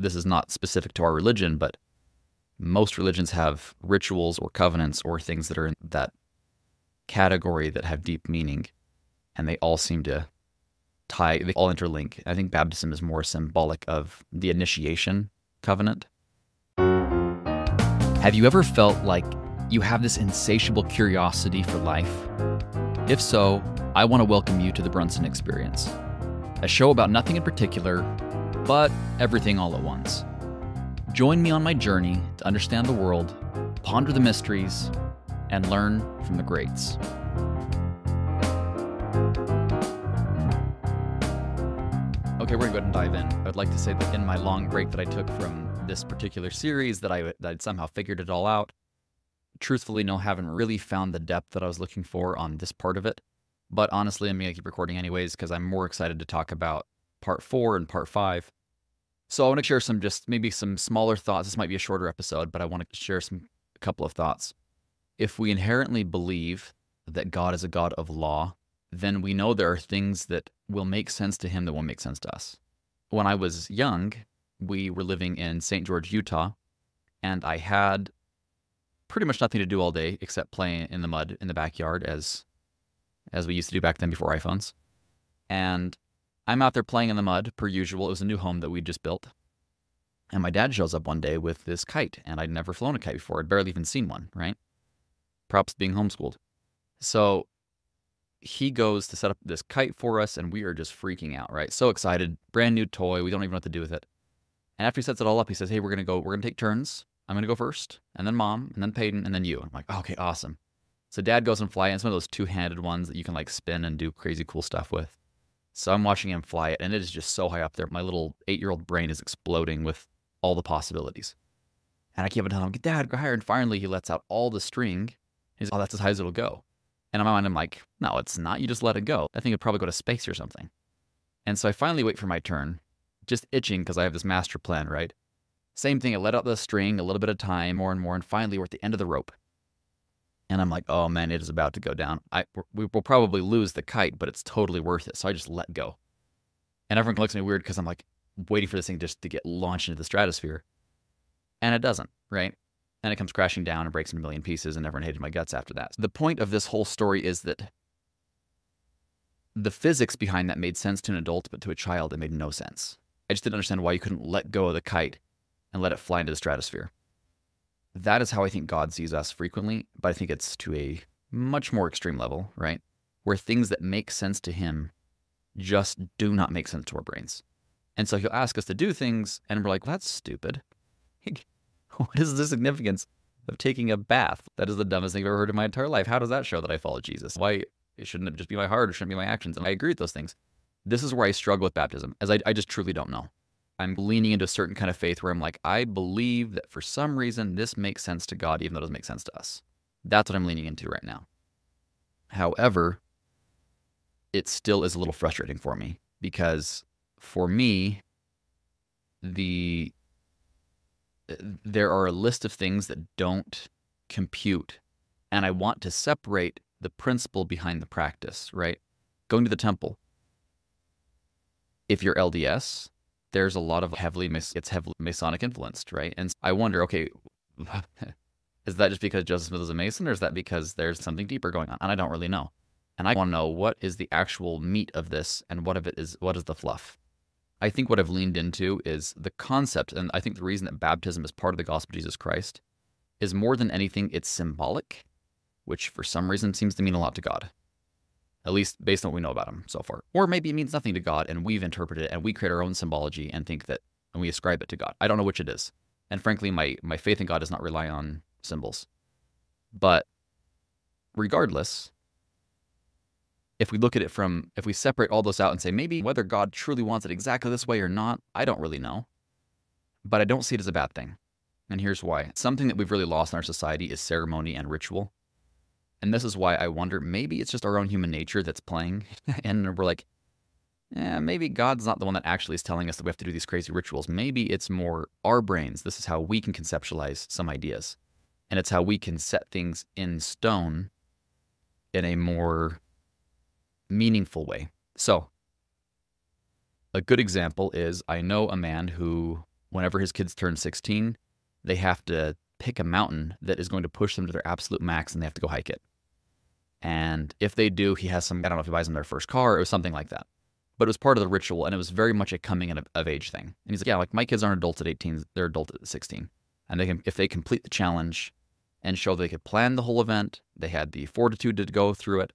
this is not specific to our religion, but most religions have rituals or covenants or things that are in that category that have deep meaning, and they all seem to they all interlink. I think baptism is more symbolic of the initiation covenant. Have you ever felt like you have this insatiable curiosity for life? If so, I want to welcome you to the Brunson Experience, a show about nothing in particular, but everything all at once. Join me on my journey to understand the world, ponder the mysteries, and learn from the greats. Okay, we're going to go ahead and dive in. I'd like to say that in my long break that I took from this particular series that I'd somehow figured it all out. Truthfully, no, haven't really found the depth that I was looking for on this part of it. But honestly, I'm going to keep recording anyways because I'm more excited to talk about part 4 and part 5. So I want to share maybe some smaller thoughts. This might be a shorter episode, but I want to share a couple of thoughts. If we inherently believe that God is a God of law, then we know there are things that will make sense to him that won't make sense to us. When I was young, we were living in St. George, Utah, and I had pretty much nothing to do all day except play in the mud in the backyard as we used to do back then before iPhones. And I'm out there playing in the mud, per usual. It was a new home that we just built. And my dad shows up one day with this kite, and I'd never flown a kite before. I'd barely even seen one, right? Props to being homeschooled. So he goes to set up this kite for us, and we are just freaking out, right? So excited, brand new toy. We don't even know what to do with it. And after he sets it all up, he says, hey, we're going to take turns. I'm going to go first, and then Mom, and then Peyton, and then you. I'm like, oh, okay, awesome. So Dad goes and fly it. It's one of those two-handed ones that you can like spin and do crazy cool stuff with. So I'm watching him fly it, and it is just so high up there. My little 8-year-old brain is exploding with all the possibilities. And I keep on telling him, Dad, go higher. And finally, he lets out all the string. He's, oh, that's as high as it'll go. And in my mind, I'm like, no, it's not. You just let it go. I think it'd probably go to space or something. And so I finally wait for my turn, just itching because I have this master plan, right? Same thing. I let out the string a little bit of time, more and more. And finally, we're at the end of the rope. And I'm like, oh, man, it is about to go down. We will probably lose the kite, but it's totally worth it. So I just let go. And everyone looks at me weird because I'm like waiting for this thing just to get launched into the stratosphere. And it doesn't, right? And it comes crashing down and breaks in a million pieces, and everyone hated my guts after that. So the point of this whole story is that the physics behind that made sense to an adult, but to a child, it made no sense. I just didn't understand why you couldn't let go of the kite and let it fly into the stratosphere. That is how I think God sees us frequently, but I think it's to a much more extreme level, right? Where things that make sense to him just do not make sense to our brains. And so he'll ask us to do things, and we're like, well, that's stupid. What is the significance of taking a bath? That is the dumbest thing I've ever heard in my entire life. How does that show that I follow Jesus? Why shouldn't it just be my heart or shouldn't it be my actions? And I agree with those things. This is where I struggle with baptism, as I just truly don't know. I'm leaning into a certain kind of faith where I'm like, I believe that for some reason this makes sense to God, even though it doesn't make sense to us. That's what I'm leaning into right now. However, it still is a little frustrating for me because for me, there are a list of things that don't compute, and I want to separate the principle behind the practice, right? Going to the temple. If you're LDS, there's a lot of it's heavily Masonic influenced, right? And I wonder, okay, is that just because Joseph Smith is a Mason, or is that because there's something deeper going on? And I don't really know. And I want to know what is the actual meat of this, and what is the fluff? I think what I've leaned into is the concept, and I think the reason that baptism is part of the gospel of Jesus Christ is more than anything, it's symbolic, which for some reason seems to mean a lot to God, at least based on what we know about him so far. Or maybe it means nothing to God, and we've interpreted it, and we create our own symbology and think that, and we ascribe it to God. I don't know which it is. And frankly, my faith in God does not rely on symbols. But regardless, if we look at it if we separate all those out and say, maybe whether God truly wants it exactly this way or not, I don't really know. But I don't see it as a bad thing. And here's why. Something that we've really lost in our society is ceremony and ritual. And this is why I wonder, maybe it's just our own human nature that's playing. And we're like, maybe God's not the one that actually is telling us that we have to do these crazy rituals. Maybe it's more our brains. This is how we can conceptualize some ideas. And it's how we can set things in stone in a more meaningful way. So, a good example is I know a man who whenever his kids turn 16, they have to pick a mountain that is going to push them to their absolute max, and they have to go hike it. And if they do, he has some, I don't know if he buys them their first car, it was something like that. But it was part of the ritual, and it was very much a coming of age thing. And he's like, yeah, like my kids aren't adults at 18, they're adults at 16. And they can, if they complete the challenge and show they could plan the whole event, they had the fortitude to go through it,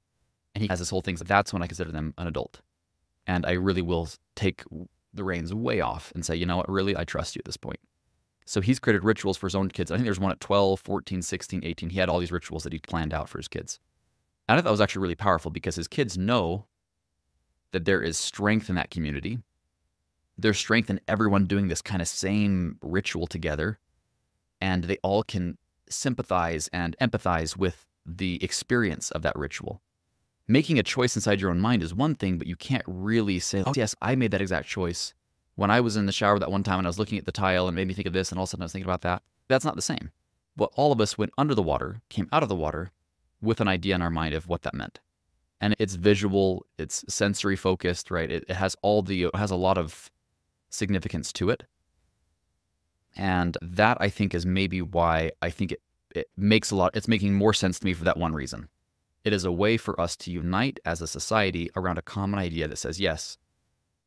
and he has this whole thing, so that's when I consider them an adult. And I really will take the reins way off and say, you know what, really, I trust you at this point. So he's created rituals for his own kids. I think there's one at 12, 14, 16, 18. He had all these rituals that he planned out for his kids. And I thought that was actually really powerful because his kids know that there is strength in that community. There's strength in everyone doing this kind of same ritual together. And they all can sympathize and empathize with the experience of that ritual. Making a choice inside your own mind is one thing, but you can't really say, oh, yes, I made that exact choice when I was in the shower that one time and I was looking at the tile and it made me think of this, and all of a sudden I was thinking about that. That's not the same. But all of us went under the water, came out of the water with an idea in our mind of what that meant. And it's visual, it's sensory focused, right? It has a lot of significance to it. And that, I think, is maybe why I think it's making more sense to me for that one reason. It is a way for us to unite as a society around a common idea that says, yes,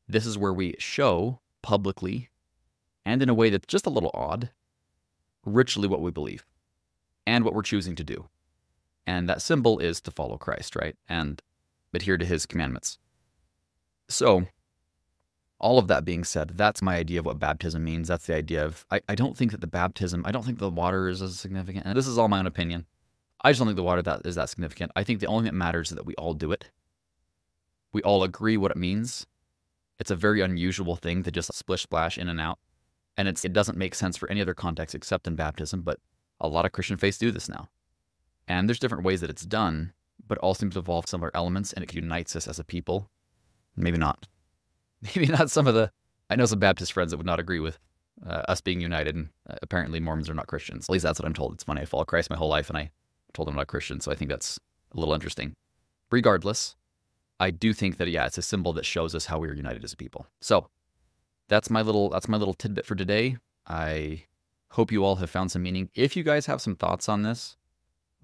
this is where we show publicly, and in a way that's just a little odd, ritually what we believe and what we're choosing to do. And that symbol is to follow Christ, right? And adhere to his commandments. So, all of that being said, that's my idea of what baptism means. That's the idea of, I don't think that I don't think the water is as significant. And this is all my own opinion. I just don't think the water is that significant. I think the only thing that matters is that we all do it. We all agree what it means. It's a very unusual thing to just splish splash in and out. And it doesn't make sense for any other context except in baptism, but a lot of Christian faiths do this now. And there's different ways that it's done, but it all seems to involve similar elements, and it unites us as a people. Maybe not. Maybe not I know some Baptist friends that would not agree with us being united, and apparently Mormons are not Christians. At least that's what I'm told. It's funny, I followed Christ my whole life, and I told them I'm not Christian, so I think that's a little interesting. Regardless, I do think that, yeah, it's a symbol that shows us how we are united as a people. So that's my little tidbit for today. I hope you all have found some meaning. If you guys have some thoughts on this,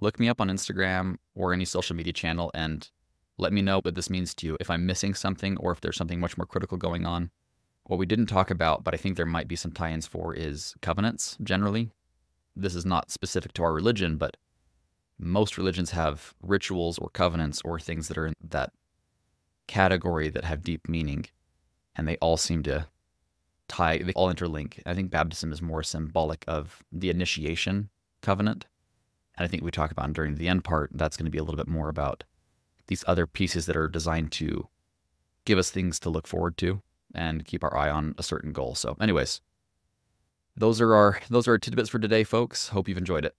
look me up on Instagram or any social media channel and let me know what this means to you. If I'm missing something or if there's something much more critical going on. What we didn't talk about, but I think there might be some tie-ins for, is covenants generally. This is not specific to our religion, but most religions have rituals or covenants or things that are in that category that have deep meaning, and they all seem to they all interlink. I think baptism is more symbolic of the initiation covenant. And I think we talk about during the end part, that's going to be a little bit more about these other pieces that are designed to give us things to look forward to and keep our eye on a certain goal. So anyways, those are our tidbits for today, folks. Hope you've enjoyed it.